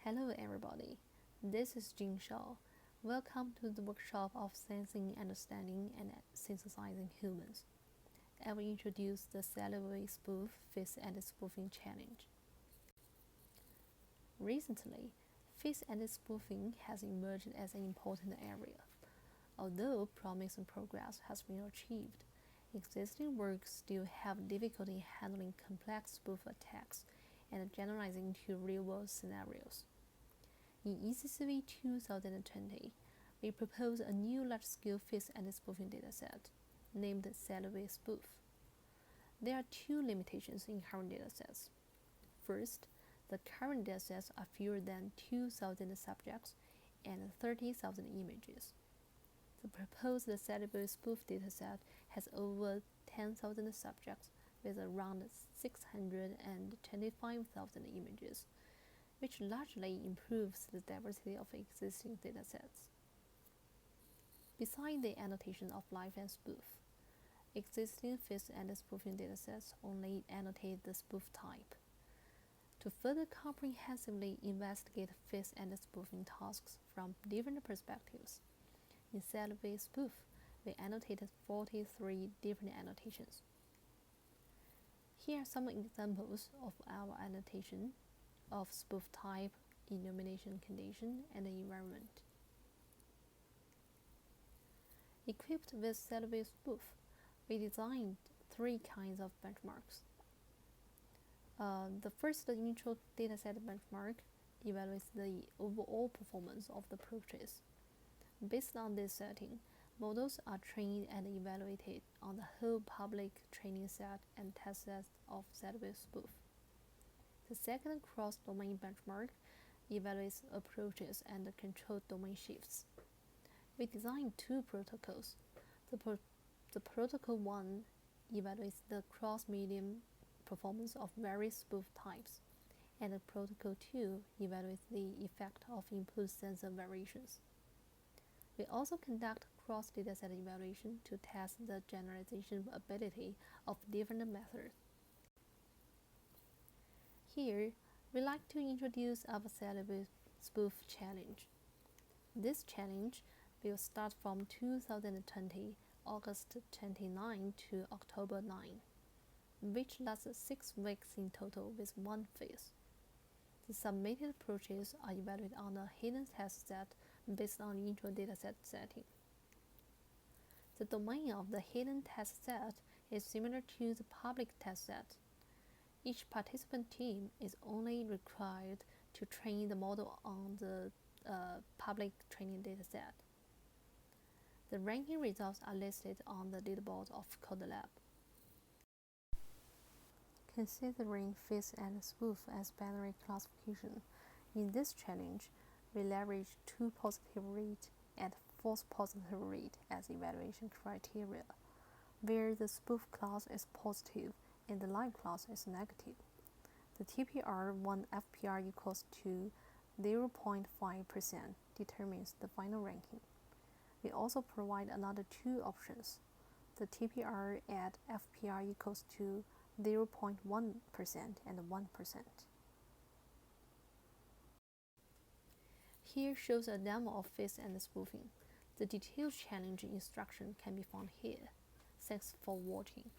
Hello everybody, this is Jing Shao. Welcome to the workshop of Sensing, Understanding, and Synthesizing Humans. I will introduce the CelebA-Spoof Face and Spoofing Challenge. Recently, face and spoofing has emerged as an important area. Although promising progress has been achieved, existing works still have difficulty handling complex spoof attacks and generalizing to real-world scenarios. In ECCV 2020, we propose a new large-scale face and spoofing dataset named CelebA-Spoof. There are two limitations in current datasets. First, the current datasets are fewer than 2,000 subjects and 30,000 images. The proposed CelebA-Spoof dataset has over 10,000 subjects with around 625,000 images, which largely improves the diversity of existing datasets. Besides the annotation of live and spoof, existing face and spoofing datasets only annotate the spoof type. To further comprehensively investigate face and spoofing tasks from different perspectives, in CelebA-Spoof, we annotated 43 different annotations. Here are some examples of our annotation of spoof type, illumination condition, and environment. Equipped with CelebA-Spoof, we designed three kinds of benchmarks. The first intro dataset benchmark evaluates the overall performance of the approaches. Based on this setting, models are trained and evaluated on the whole public training set and test set of CelebA-Spoof. The second cross-domain benchmark evaluates approaches and control domain shifts. We designed two protocols. The protocol 1 evaluates the cross-medium performance of various spoof types, and the protocol 2 evaluates the effect of input sensor variations. We also conduct cross-dataset evaluation to test the generalization ability of different methods. Here, we like to introduce our CelebA-Spoof challenge. This challenge will start from 2020, August 29 to October 9, which lasts 6 weeks in total with one phase. The submitted approaches are evaluated on a hidden test set based on intro dataset setting. The domain of the hidden test set is similar to the public test set. Each participant team is only required to train the model on the public training dataset. The ranking results are listed on the leaderboard of CodeLab. Considering face and spoof as binary classification, in this challenge, we leverage true positive rate and false positive rate as evaluation criteria, where the spoof class is positive and the live class is negative. The TPR when FPR equals to 0.5% determines the final ranking. We also provide another two options. The TPR at FPR equals to 0.1% and 1%. Here shows a demo of face and spoofing. The detailed challenge instruction can be found here. Thanks for watching.